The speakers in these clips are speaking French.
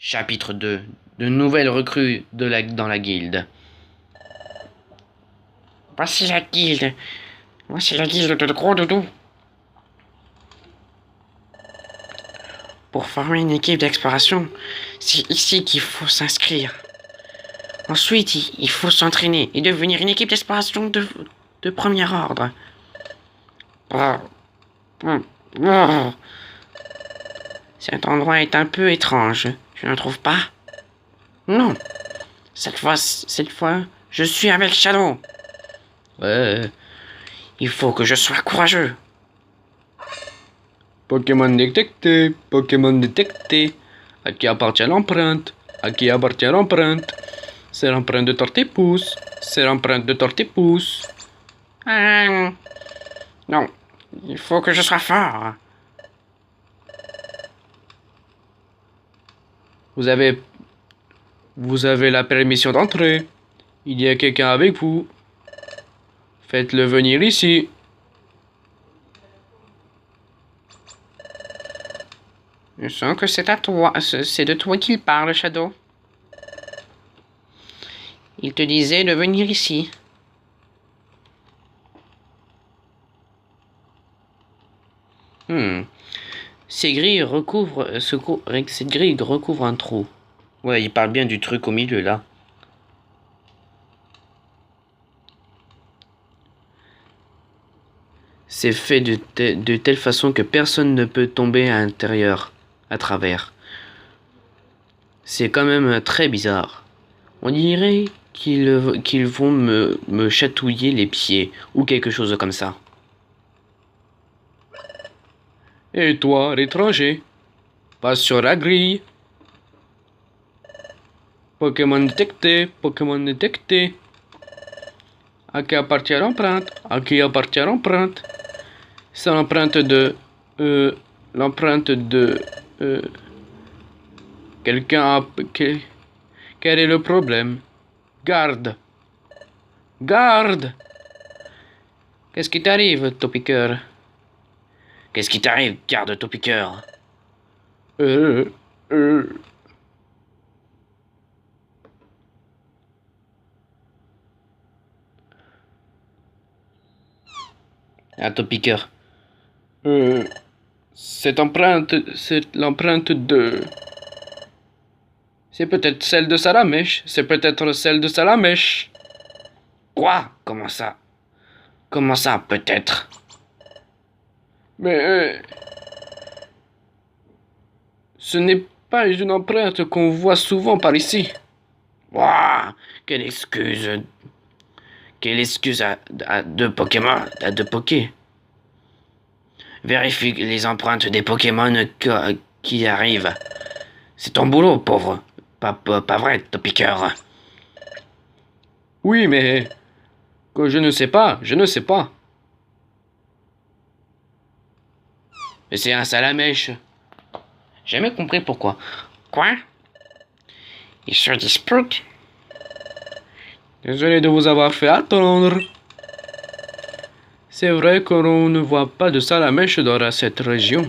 Chapitre 2. De nouvelles recrues dans la guilde. Voici la guilde. Voici la guilde de Gros Doudou. Pour former une équipe d'exploration, c'est ici qu'il faut s'inscrire. Ensuite, il faut s'entraîner et devenir une équipe d'exploration de premier ordre. Cet endroit est un peu étrange, tu ne trouves pas? Non. Cette fois, je suis avec Shadow. Il faut que je sois courageux. Pokémon détecté, Pokémon détecté. À qui appartient l'empreinte? À qui appartient l'empreinte? C'est l'empreinte de Tortipousse. C'est l'empreinte de Tortipousse. Non, il faut que je sois fort. Vous avez la permission d'entrer. Il y a quelqu'un avec vous. Faites-le venir ici. Je sens que c'est à toi, c'est de toi qu'il parle, Shadow. Il te disait de venir ici. Ces grilles cette grille recouvre un trou. Ouais, il parle bien du truc au milieu là. C'est fait de telle façon que personne ne peut tomber à l'intérieur, à travers. C'est quand même très bizarre. On dirait qu'ils vont me chatouiller les pieds ou quelque chose comme ça. Et toi, l'étranger, passe sur la grille. Pokémon détecté, Pokémon détecté. À qui appartient l'empreinte? À qui appartient l'empreinte? C'est l'empreinte de... l'empreinte de... quelqu'un a... Quel est le problème? Garde! Garde! Qu'est-ce qui t'arrive, Topiqueur? Qu'est-ce qui t'arrive, garde Topiqueur? Ah, Topiqueur. Cette empreinte, c'est l'empreinte de... C'est peut-être celle de Salamèche. C'est peut-être celle de Salamèche. Quoi? Comment ça? Comment ça, peut-être? Mais... ce n'est pas une empreinte qu'on voit souvent par ici. Wouah! Quelle excuse! Quelle excuse à deux Pokémon, à deux Poké. Vérifie les empreintes des Pokémon qui arrivent. C'est ton boulot, pauvre. Pas vrai, Topiqueur. Oui, mais... que je ne sais pas, je ne sais pas. Mais c'est un Salamèche. Jamais compris pourquoi. Quoi? Ils se disputent? Désolé de vous avoir fait attendre. C'est vrai que l'on ne voit pas de Salamèche dans cette région.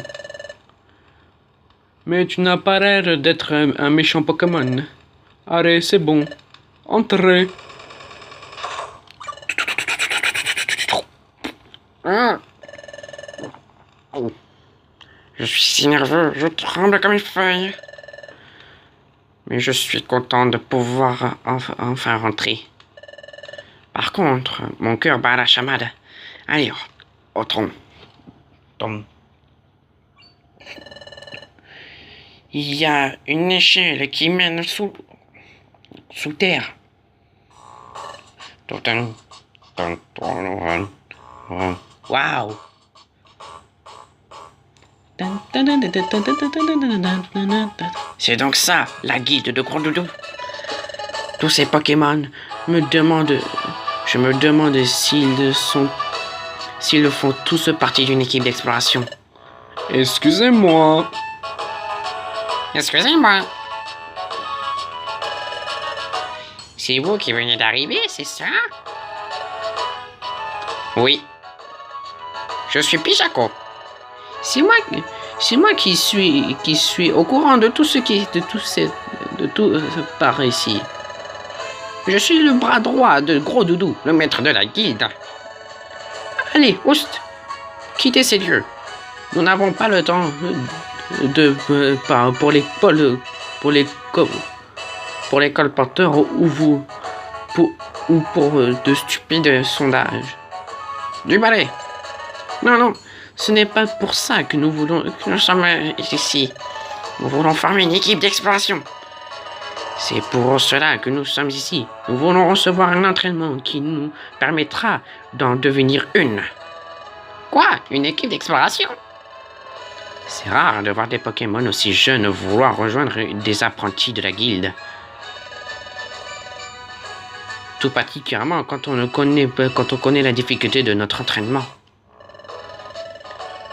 Mais tu n'as pas l'air d'être un méchant Pokémon. Allez, c'est bon. Entrez. Je suis si nerveux, je tremble comme une feuille. Mais je suis content de pouvoir enfin rentrer. Par contre, mon cœur bat à la chamade. Allez, au tronc. Tom. Il y a une échelle qui mène sous terre. Waouh! C'est donc ça, la guilde de Gros Doudou. Tous ces Pokémon me demandent... Je me demande s'ils font tous partie d'une équipe d'exploration. Excusez-moi. Excusez-moi. C'est vous qui venez d'arriver, c'est ça? Oui. Je suis Pijaco. C'est moi C'est moi qui suis au courant de tout ce qui, de tout par ici. Je suis le bras droit de Gros Doudou, Le maître de la guilde. Allez, Oust, quittez ces lieux. Nous n'avons pas le temps pour les pour les pour les colporteurs ou pour de stupides sondages. Du balai. Non, non, ce n'est pas pour ça que nous voulons que Nous sommes ici. Nous voulons former une équipe d'exploration. C'est pour cela que nous sommes ici. Nous voulons recevoir un entraînement qui nous permettra d'en devenir une. Quoi? Une équipe d'exploration? C'est rare de voir des Pokémon aussi jeunes vouloir rejoindre des apprentis de la guilde. Tout particulièrement quand on connaît la difficulté de notre entraînement.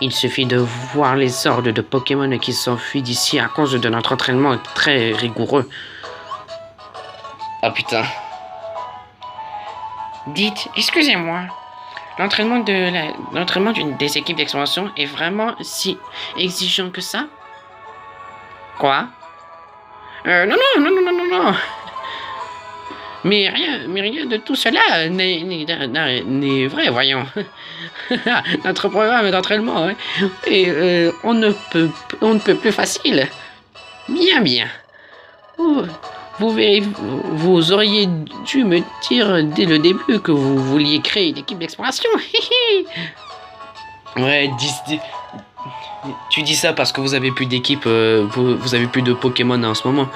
Il suffit de voir les hordes de Pokémon qui s'enfuient d'ici à cause de notre entraînement très rigoureux. Ah putain. Dites, excusez-moi. L'entraînement des équipes d'exploration est vraiment si exigeant que ça? Quoi? Non, non. Mais rien de tout cela n'est vrai, voyons. Notre programme d'entraînement et on ne peut plus facile. Bien. Vous auriez dû me dire dès le début que vous vouliez créer une équipe d'exploration. Ouais, tu dis ça parce que vous avez plus d'équipe, vous avez plus de Pokémon en ce moment.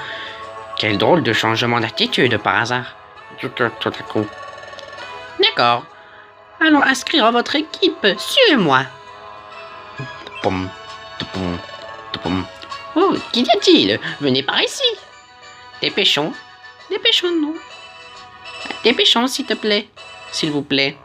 Quel drôle de changement d'attitude par hasard. Tout à coup. D'accord. Allons inscrire votre équipe. Suivez-moi. Oh, qu'y a-t-il? Venez par ici. Dépêchons-nous. Dépêchons, s'il te plaît. S'il vous plaît.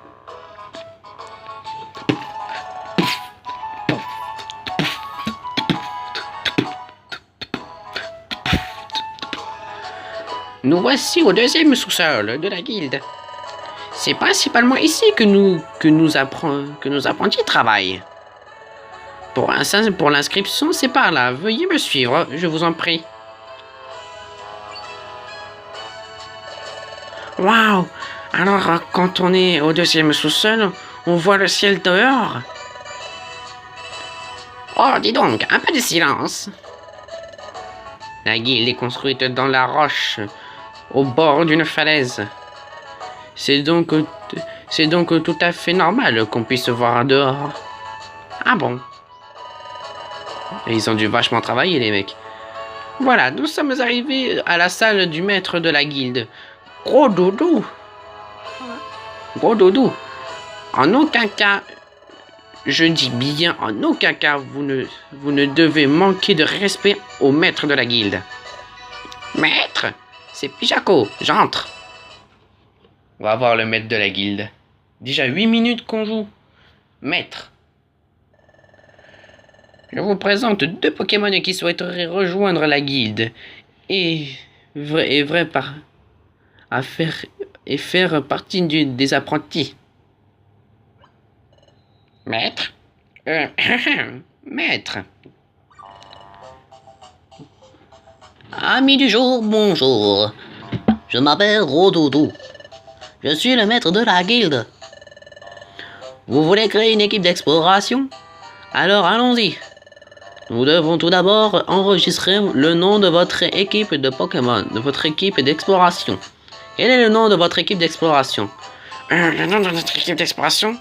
Nous voici au deuxième sous-sol de la guilde. C'est principalement ici que nos apprentis travaillent. Pour l'inscription, c'est par là. Veuillez me suivre, je vous en prie. Waouh! Alors, quand on est au deuxième sous-sol, on voit le ciel dehors. Oh, dis donc, un peu de silence. La guilde est construite dans la roche, au bord d'une falaise. C'est donc tout à fait normal qu'on puisse voir dehors. Ah bon? Et ils ont dû vachement travailler, les mecs. Voilà, nous sommes arrivés à la salle du maître de la guilde. Gros Doudou. En aucun cas, je dis bien en aucun cas, vous ne devez manquer de respect au maître de la guilde. Maître? C'est Pijaco, j'entre. On va voir le maître de la guilde. Déjà 8 minutes qu'on joue. Maître. Je vous présente 2 Pokémon qui souhaiteraient rejoindre la guilde et faire partie des apprentis. Maître? Maître. Amis du jour, bonjour. Je m'appelle Gros Doudou. Je suis le maître de la guilde. Vous voulez créer une équipe d'exploration? Alors allons-y. Nous devons tout d'abord enregistrer le nom de votre équipe de Pokémon, de votre équipe d'exploration. Quel est le nom de votre équipe d'exploration? Le nom de notre équipe d'exploration?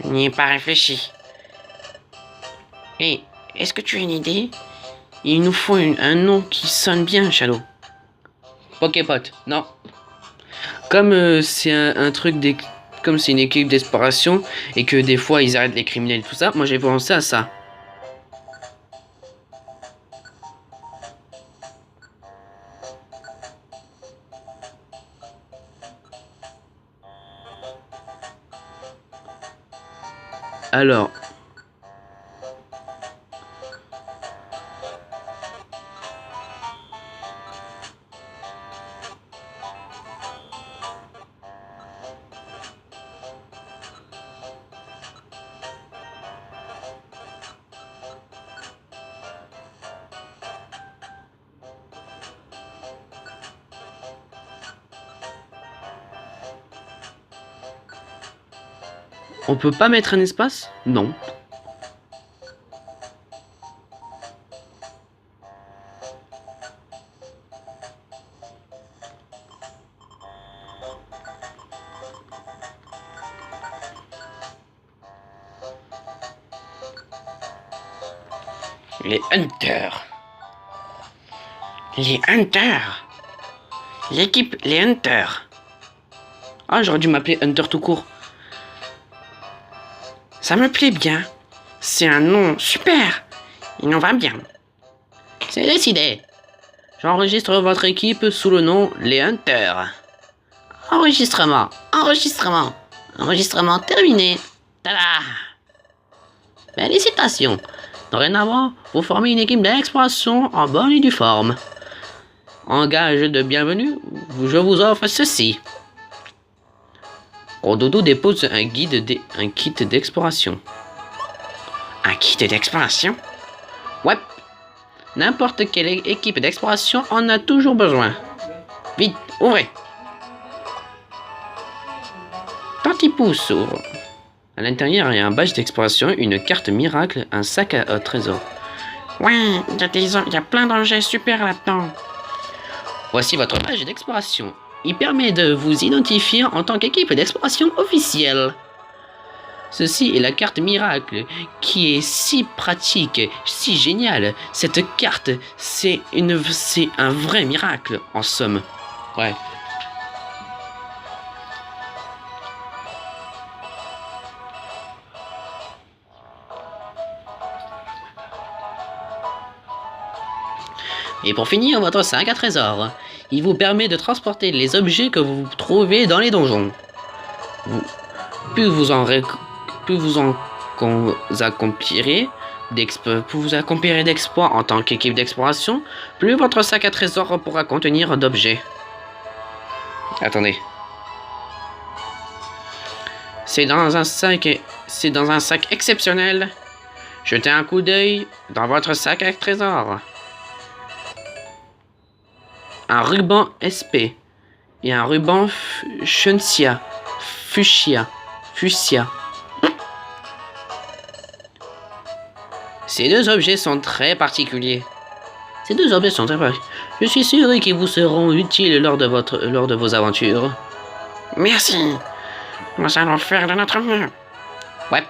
Je n'y ai pas réfléchi. Et est-ce que tu as une idée? Il nous faut un nom qui sonne bien, Shadow. Poképot, non. Comme c'est un truc comme c'est une équipe d'exploration et que des fois ils arrêtent les criminels et tout ça, moi j'ai pensé à ça. Alors, On peut pas mettre un espace? Non. Les Hunters. Les Hunters. L'équipe Les Hunters. Ah, j'aurais dû m'appeler Hunter tout court. Ça me plaît bien. C'est un nom super. Il nous va bien. C'est décidé. J'enregistre votre équipe sous le nom Les Hunters. Enregistrement, enregistrement, enregistrement terminé. Tada! Félicitations. Dorénavant, vous formez une équipe d'exploration en bonne et due forme. En gage de bienvenue, je vous offre ceci. Rododo dépose un kit d'exploration. Un kit d'exploration? Ouais. N'importe quelle équipe d'exploration en a toujours besoin. Vite, ouvrez. Tortipousse ouvre. À l'intérieur, il y a un badge d'exploration, une carte miracle, un sac à trésor. Ouais, il y a plein d'objets super là-dedans. Voici votre badge d'exploration. Il permet de vous identifier en tant qu'équipe d'exploration officielle. Ceci est la carte miracle, qui est si pratique, si géniale. Cette carte, c'est un vrai miracle, en somme. Ouais. Et pour finir, votre sac à trésor. Il vous permet de transporter les objets que vous trouvez dans les donjons. Plus vous accomplirez d'exploits en tant qu'équipe d'exploration, plus votre sac à trésor pourra contenir d'objets. Attendez. C'est dans un sac exceptionnel. Jetez un coup d'œil dans votre sac à trésor. Un ruban SP et un ruban Fuchsia. Ces deux objets sont très particuliers. Je suis sûr qu'ils vous seront utiles lors de vos aventures. Merci. Nous allons faire de notre mieux. Ouais.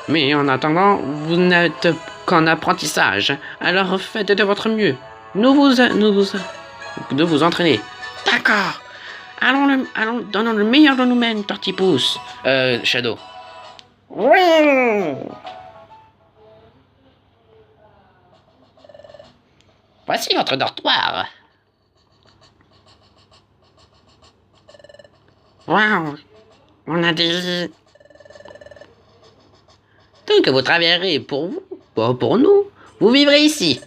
Mais en attendant, vous n'êtes qu'en apprentissage. Alors faites de votre mieux. De vous entraîner. D'accord. Allons, donnons le meilleur de nous-mêmes, Tortipousse. Shadow. Oui. Voici votre dortoir. Waouh. On a des... Tant que vous travaillerez pour vous, pas pour nous, vous vivrez ici.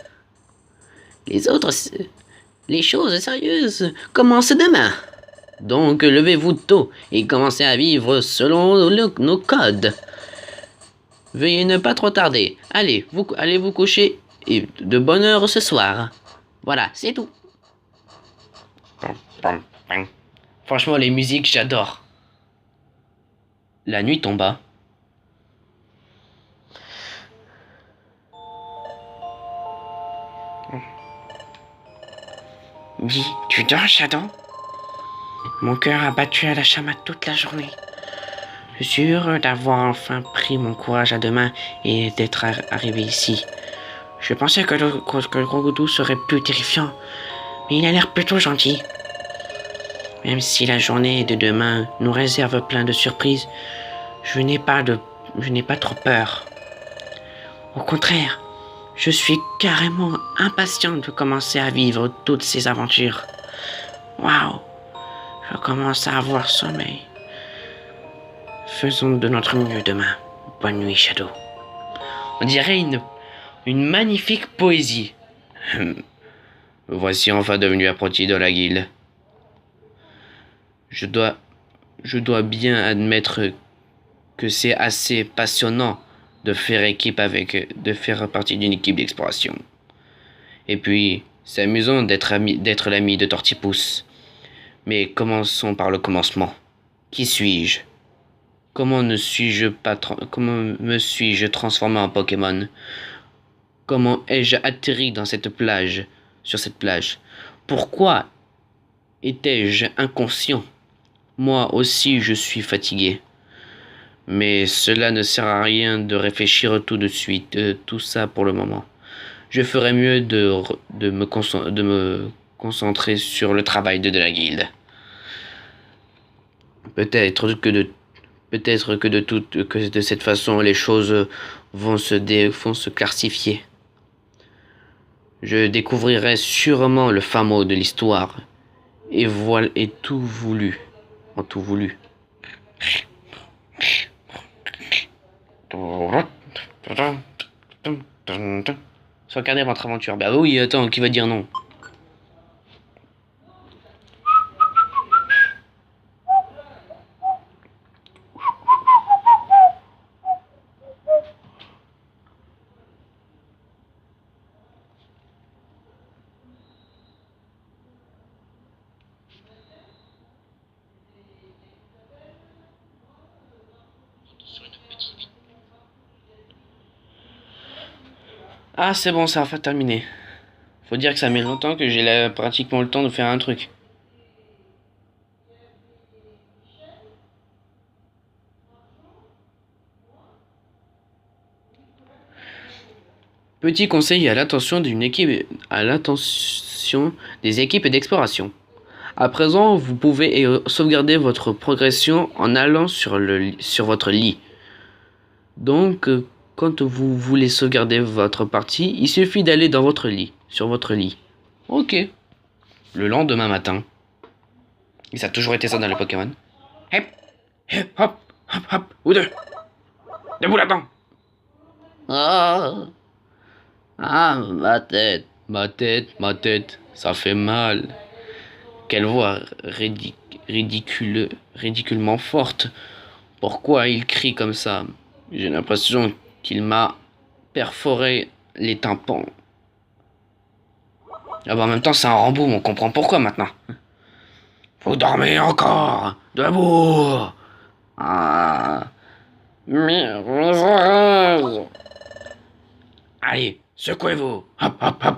Les choses sérieuses commencent demain. Donc levez-vous tôt et commencez à vivre selon nos codes. Veuillez ne pas trop tarder. Allez vous coucher et de bonne heure ce soir. Voilà, c'est tout. Franchement, les musiques, j'adore. La nuit tomba. Dis, tu dors, Shadow? Mon cœur a battu à la chamade toute la journée. Je suis heureux d'avoir enfin pris mon courage à deux mains et d'être arrivé ici. Je pensais que le Rogodou serait plus terrifiant, mais il a l'air plutôt gentil. Même si la journée de demain nous réserve plein de surprises, je n'ai pas trop peur. Au contraire, je suis carrément impatient de commencer à vivre toutes ces aventures. Waouh, je commence à avoir sommeil. Faisons de notre mieux demain. Bonne nuit, Shadow. On dirait une magnifique poésie. Voici enfin devenu apprenti de la guilde. Je dois bien admettre que c'est assez passionnant de faire partie d'une équipe d'exploration. Et puis, c'est amusant d'être l'ami de Tortipousse. Mais commençons par le commencement. Qui suis-je? comment me suis-je transformé en Pokémon? Comment ai-je atterri sur cette plage? Pourquoi étais-je inconscient? Moi aussi je suis fatigué. Mais cela ne sert à rien de réfléchir tout de suite, tout ça pour le moment. Je ferais mieux de me concentrer sur le travail de la guilde. Peut-être que de cette façon les choses vont se clarifier. Je découvrirai sûrement le fin mot de l'histoire et voilà et tout voulu. Sauvegardez votre aventure. Bah oui, attends, qui va dire non? Ah, c'est bon, ça va terminer. Faut dire que ça met longtemps que j'ai pratiquement le temps de faire un truc. Petit conseil à l'attention des équipes d'exploration. À présent, vous pouvez sauvegarder votre progression en allant sur votre lit. Donc, quand vous voulez sauvegarder votre partie, il suffit d'aller sur votre lit. Ok. Le lendemain matin. Et ça a toujours été ça dans les Pokémon. Hep, hep, hop, hop, hop, vous deux. Debout là-dedans. Ah, ah, ma tête. Ma tête, ça fait mal. Quelle voix ridiculement forte. Pourquoi il crie comme ça? J'ai l'impression qu'il m'a perforé les tympans. Ah bah en même temps c'est un Rambo, on comprend pourquoi maintenant. Vous dormez encore. Debout. Ah, Mes oreilles. Allez, secouez-vous. Hop, hop, hop.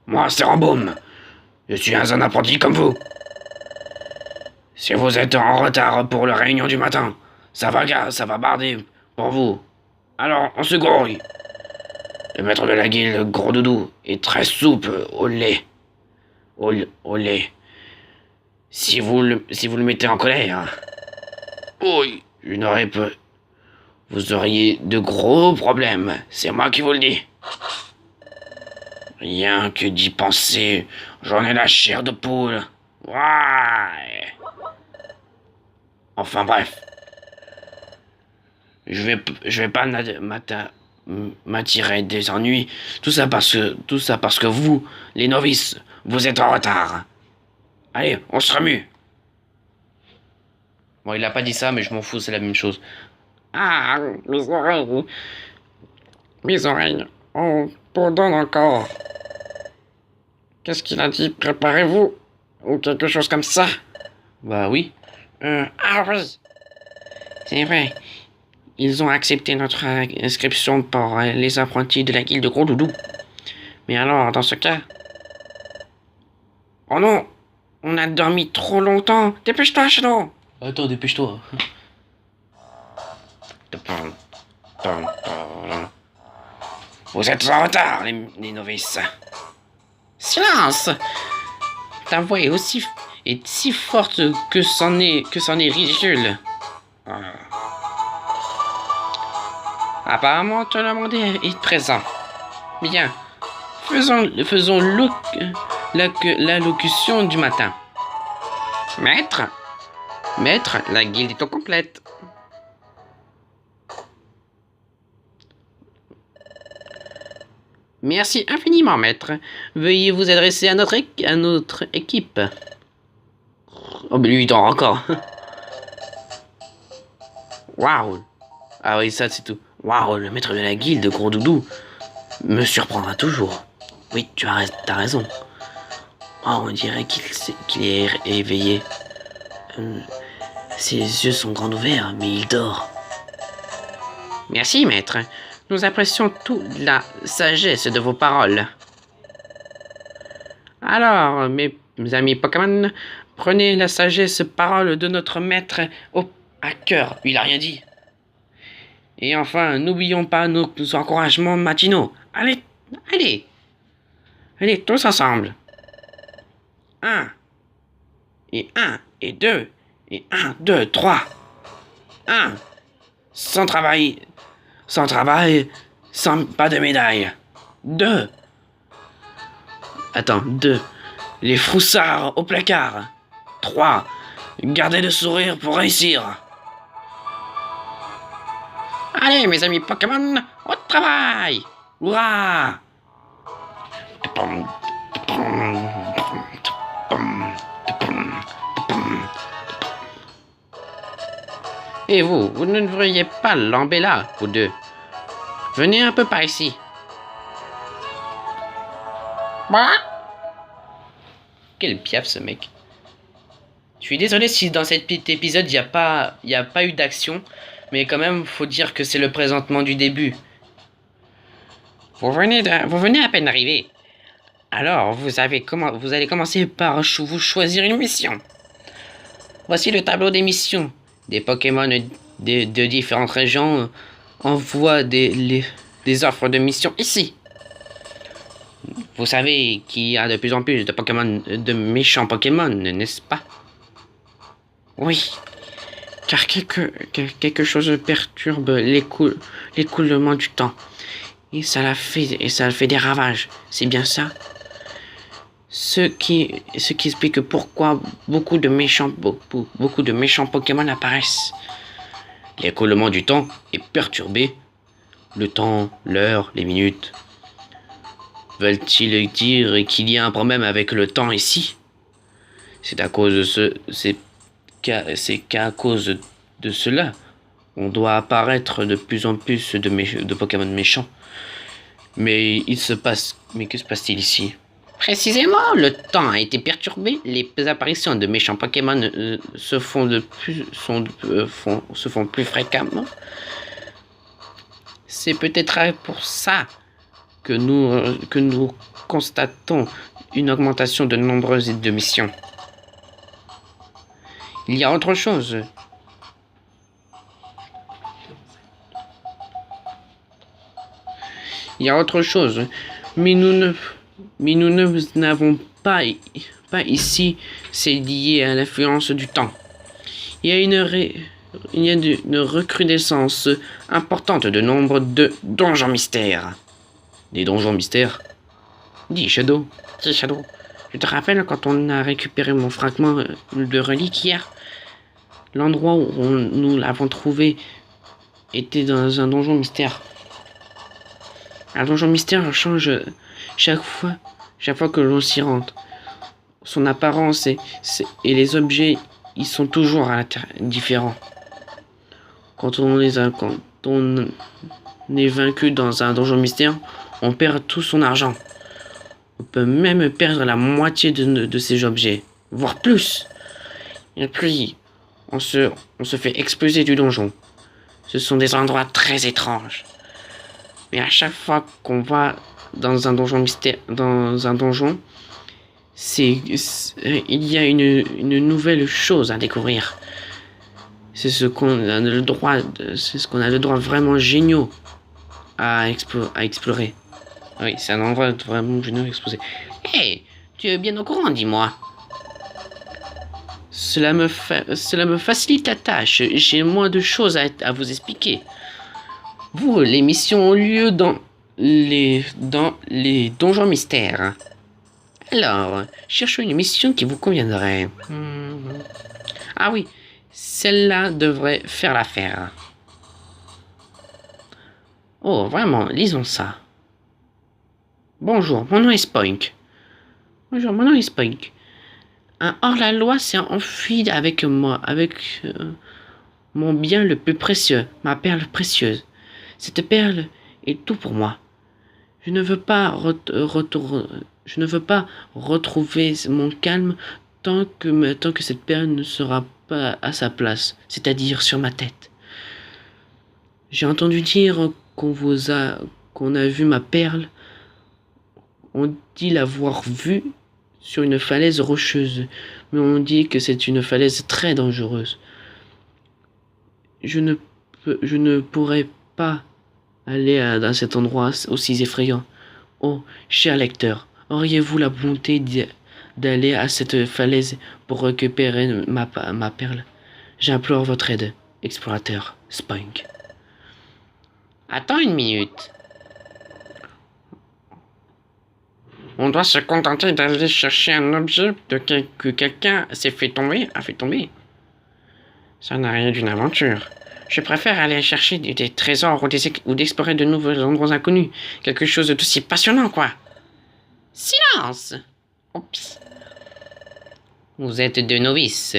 Moi, c'est Ramboum. Je suis un jeune apprenti comme vous. Si vous êtes en retard pour la réunion du matin, ça va barder pour vous. Alors, on se grouille. Le maître de la guilde, Gros Doudou, est très souple au lait. Au lait. Si vous le mettez en colère, oui, vous auriez de gros problèmes. C'est moi qui vous le dis. Rien que d'y penser, j'en ai la chair de poule. Ouais. Enfin bref. Je vais pas m'attirer des ennuis. Tout ça parce que vous, les novices, vous êtes en retard. Allez, on se remue. Bon, il a pas dit ça, mais je m'en fous, c'est la même chose. Ah, mes oreilles. Mes oreilles. On bourdonne encore. Qu'est-ce qu'il a dit? Préparez-vous. Ou quelque chose comme ça. Bah oui. Ah oui. C'est vrai. Ils ont accepté notre inscription pour les apprentis de la guilde de Gros Doudou. Mais alors, dans ce cas... Oh non! On a dormi trop longtemps. Dépêche-toi, Shadow. Attends, dépêche-toi. Vous êtes en retard, les novices. Silence! Ta voix est si forte que c'en est ridicule. Apparemment, tout le monde est présent. Bien. Faisons l'allocution du matin. Maître, la guilde est au complète. Merci infiniment, maître. Veuillez vous adresser à notre équipe. Oh, mais lui, il dort encore. Waouh! Ah oui, ça, c'est tout. Waouh, le maître de la guilde, Gros Doudou, me surprendra toujours. Oui, t'as raison. Oh, on dirait qu'il est éveillé. Ses yeux sont grands ouverts, mais il dort. Merci, maître. Nous apprécions toute la sagesse de vos paroles. Alors, mes amis Pokémon, prenez la sagesse parole de notre maître à cœur. Il a rien dit. Et enfin, n'oublions pas nos encouragements matinaux. Allez, allez. Allez, tous ensemble. 1. Et 1. Et 2. Et 1, 2, 3. 1. Sans travail, sans pas de médaille. 2. Attends, 2. Les froussards au placard. 3. Gardez le sourire pour réussir. Allez, mes amis Pokémon, au travail! Hurrah! Et vous ne devriez pas lamber là, vous deux. Venez un peu par ici. Quel piaf ce mec. Je suis désolé si dans cet petit épisode il n'y a pas eu d'action, mais quand même faut dire que c'est le présentement du début. Vous venez à peine d'arriver. Alors vous allez commencer par vous choisir une mission. Voici le tableau des missions. Des Pokémon de différentes régions envoient des offres de missions ici. Vous savez qu'il y a de plus en plus de Pokémon, de méchants Pokémon, n'est-ce pas? Oui, car quelque chose perturbe l'écoulement du temps. Et ça fait des ravages, c'est bien ça? Ce qui explique pourquoi beaucoup de méchants Pokémon apparaissent. L'écoulement du temps est perturbé. Le temps, l'heure, les minutes. Veulent-ils dire qu'il y a un problème avec le temps ici? C'est qu'à cause de cela, on doit apparaître de plus en plus de Pokémon méchants. Mais que se passe-t-il ici? Précisément, le temps a été perturbé, les apparitions de méchants Pokémon se font plus fréquemment. C'est peut-être pour ça que nous constatons une augmentation de nombreuses de missions. Il y a autre chose. Mais nous n'avons pas ici, c'est lié à l'influence du temps. Il y a une recrudescence importante de nombre de donjons mystères. Des donjons mystères? Dis Shadow. Je te rappelle quand on a récupéré mon fragment de relique hier? L'endroit où nous l'avons trouvé était dans un donjon mystère. Un donjon mystère change chaque fois que l'on s'y rentre. Son apparence et les objets, ils sont toujours différents. Quand on est vaincu dans un donjon mystère, on perd tout son argent. On peut même perdre la moitié de ses objets, voire plus. Et puis, on se fait expulser du donjon. Ce sont des endroits très étranges. Mais à chaque fois qu'on va dans un donjon mystère, il y a une nouvelle chose à découvrir. C'est ce qu'on a le droit vraiment géniaux à explorer. Oui, c'est un endroit vraiment génial à explorer. Hé, tu es bien au courant, dis-moi. Cela me facilite la tâche. J'ai moins de choses à vous expliquer. Vous, les missions ont lieu dans les donjons mystères. Alors, cherchez une mission qui vous conviendrait. Ah oui, celle-là devrait faire l'affaire. Oh, vraiment, lisons ça. Bonjour, mon nom est Spoink. Un hors-la-loi s'est enfui avec moi, mon bien le plus précieux, ma perle précieuse. Cette perle est tout pour moi. Je ne veux pas retrouver mon calme tant que cette perle ne sera pas à sa place, c'est-à-dire sur ma tête. J'ai entendu dire qu'on a vu ma perle. On dit l'avoir vue sur une falaise rocheuse, mais on dit que c'est une falaise très dangereuse. Je ne pourrais pas aller dans cet endroit aussi effrayant. Oh, cher lecteur, auriez-vous la bonté d'aller à cette falaise pour récupérer ma perle? J'implore votre aide, explorateur Spunk. Attends une minute. On doit se contenter d'aller chercher un objet que quelqu'un a fait tomber. Ça n'a rien d'une aventure. Je préfère aller chercher des trésors ou d'explorer de nouveaux endroits inconnus. Quelque chose d'aussi passionnant, quoi. Silence! Oups. Vous êtes de novices.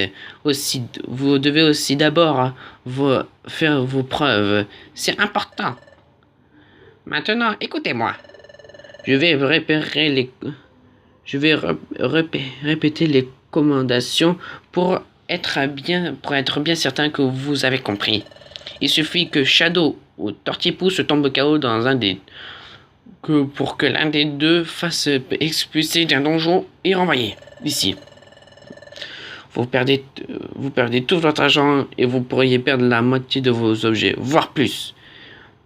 Vous devez aussi d'abord faire vos preuves. C'est important. Maintenant, écoutez-moi. Je vais répéter les recommandations pour être bien certain que vous avez compris. Il suffit que Shadow ou Tortipousse tombe KO pour que l'un des deux fasse expulser d'un donjon et renvoyer d'ici. Vous perdez tout votre argent et vous pourriez perdre la moitié de vos objets, voire plus.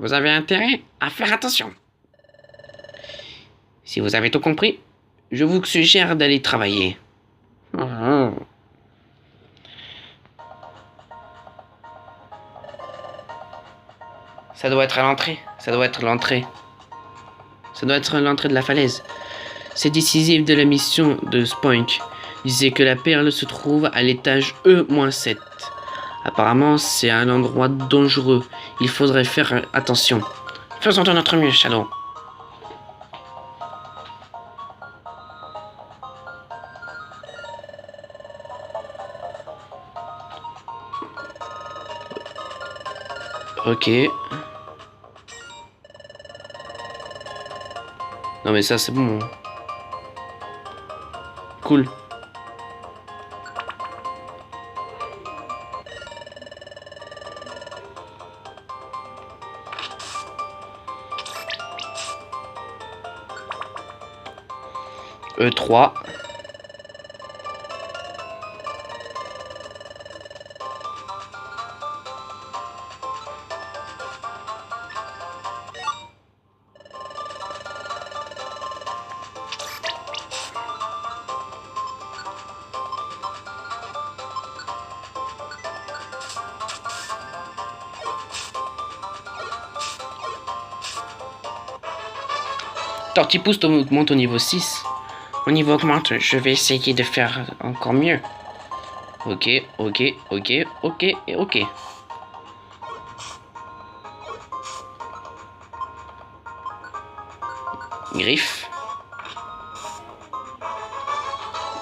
Vous avez intérêt à faire attention. Si vous avez tout compris, je vous suggère d'aller travailler. Ça doit être l'entrée. Ça doit être l'entrée de la falaise. C'est décisif de la mission de Spunk. Disait que la perle se trouve à l'étage E-7. Apparemment, c'est un endroit dangereux. Il faudrait faire attention. Faisons de notre mieux, Shadow. Ok. Non mais ça c'est bon. Cool. E3. Tortipousse monte au niveau 6. Mon niveau augmente, je vais essayer de faire encore mieux. Ok. Griffe.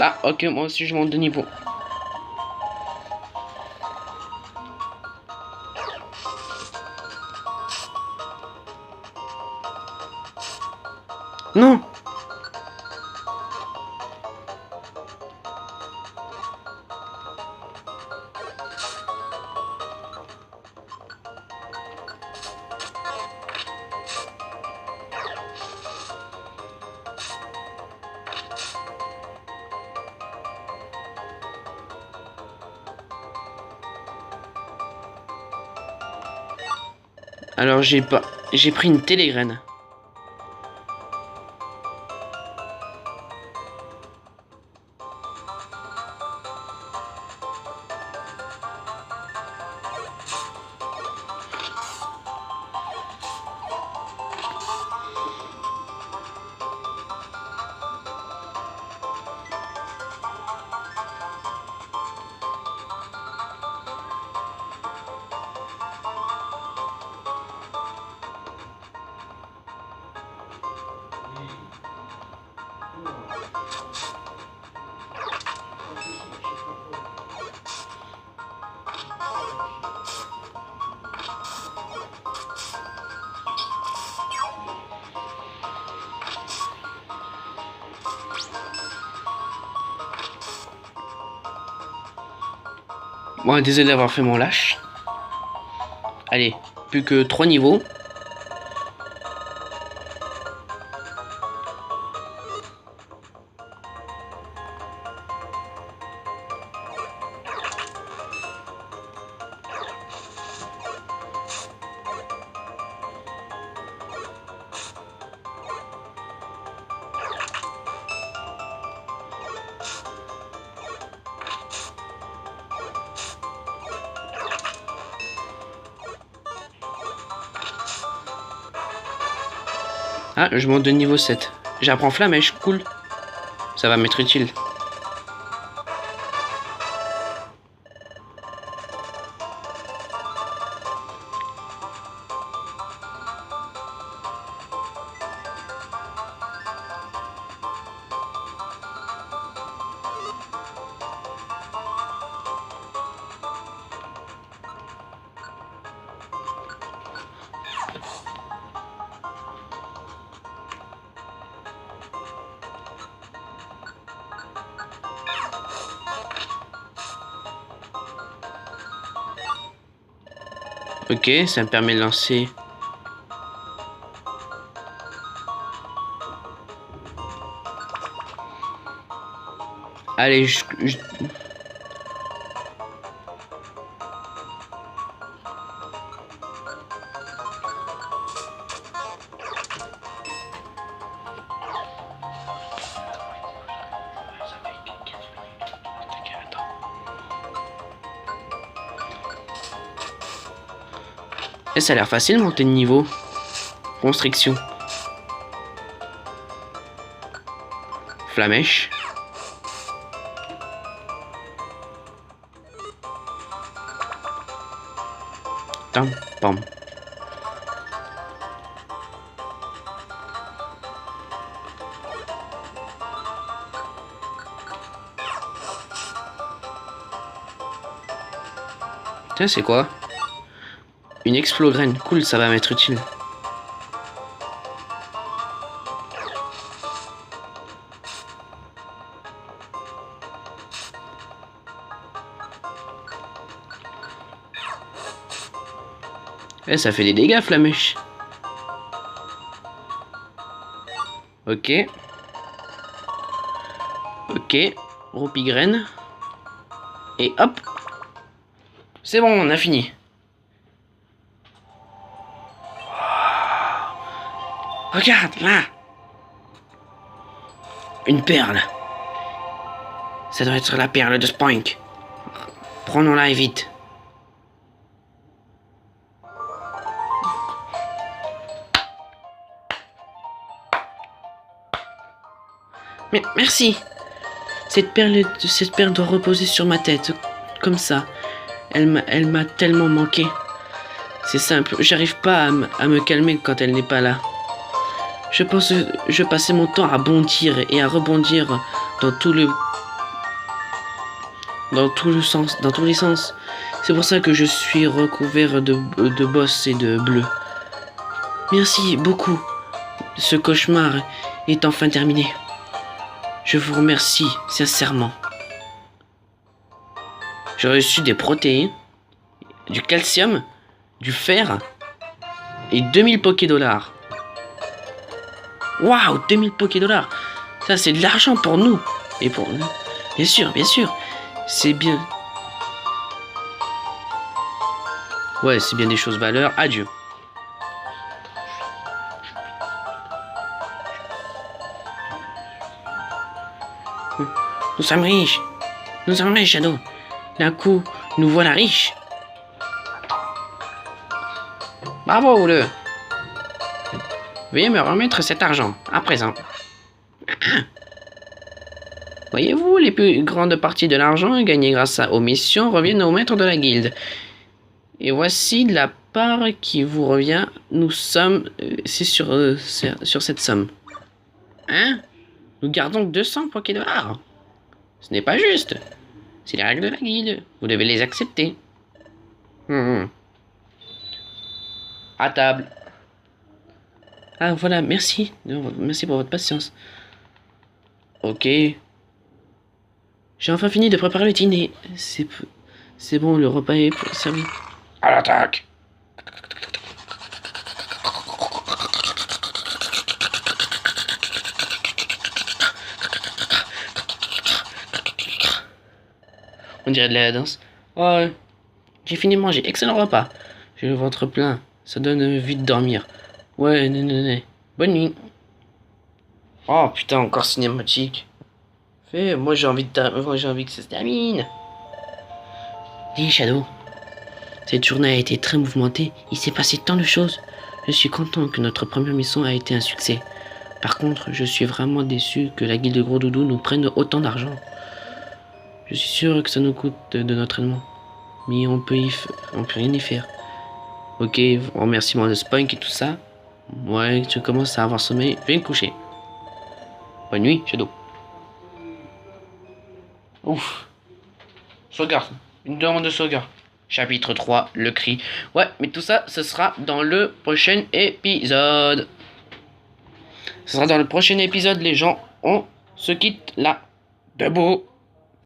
Ah, ok, moi aussi je monte de niveau. Non! Alors j'ai pris une télégraine. Bon, désolé d'avoir fait mon lâche. Allez, plus que 3 niveaux. Ah, je monte de niveau 7. J'apprends Flamèche, cool. Ça va m'être utile. Ok, ça me permet de lancer. Allez, Et ça a l'air facile monter de niveau. Constriction. Flamèche. Tam, pam. Tiens, c'est quoi? Une explograine, cool, ça va m'être utile. Eh, ça fait des dégâts, Flamèche. Ok. Ok. Roupigraine. Et hop. C'est bon, on a fini. Regarde, là. Une perle. Ça doit être la perle de Spoink. Prenons-la et vite. Mais merci. Cette perle doit reposer sur ma tête, comme ça. Elle m'a tellement manqué. C'est simple, j'arrive pas à me calmer quand elle n'est pas là. Je passais mon temps à bondir et à rebondir dans tous les sens. C'est pour ça que je suis recouvert de bosses et de bleu. Merci beaucoup. Ce cauchemar est enfin terminé. Je vous remercie sincèrement. J'ai reçu des protéines, du calcium, du fer et 2000 Poké-dollars. Waouh, 2000 Poké-dollars. Ça, c'est de l'argent pour nous. Et pour nous. Bien sûr, bien sûr. C'est bien. Ouais, c'est bien des choses valeurs. Adieu. Nous sommes riches. Nous sommes riches, Shadow. D'un coup, nous voilà riches. Bravo, Oule. Veuillez me remettre cet argent, à présent. Voyez-vous, les plus grandes parties de l'argent gagnées grâce aux missions reviennent au maître de la guilde. Et voici de la part qui vous revient. Nous sommes... c'est sur cette somme. Hein? Nous gardons 200 Poké-dollars. Ce n'est pas juste. C'est les règles de la guilde. Vous devez les accepter. À table. Ah, voilà, merci. Merci pour votre patience. Ok. J'ai enfin fini de préparer le dîner. C'est bon, le repas est servi. À l'attaque. On dirait de la danse. Ouais. J'ai fini de manger. Excellent repas. J'ai le ventre plein. Ça donne envie de dormir. Ouais, non. Bonne nuit. Oh putain, encore cinématique. Moi j'ai envie que ça se termine. Dis Shadow. Cette journée a été très mouvementée. Il s'est passé tant de choses. Je suis content que notre première mission a été un succès. Par contre, je suis vraiment déçu que la guilde de Gros Doudou nous prenne autant d'argent. Je suis sûr que ça nous coûte de notre aide, mais on peut rien y faire. Ok, remerciement de Spunk et tout ça. Ouais, tu commences à avoir sommeil, viens te coucher. Bonne nuit, Shadow. Ouf. Sauvegarde, une demande de sauvegarde. Chapitre 3, le cri. Ouais, mais tout ça, ce sera dans le prochain épisode. Ce sera dans le prochain épisode, les gens. On se quitte là. Debout.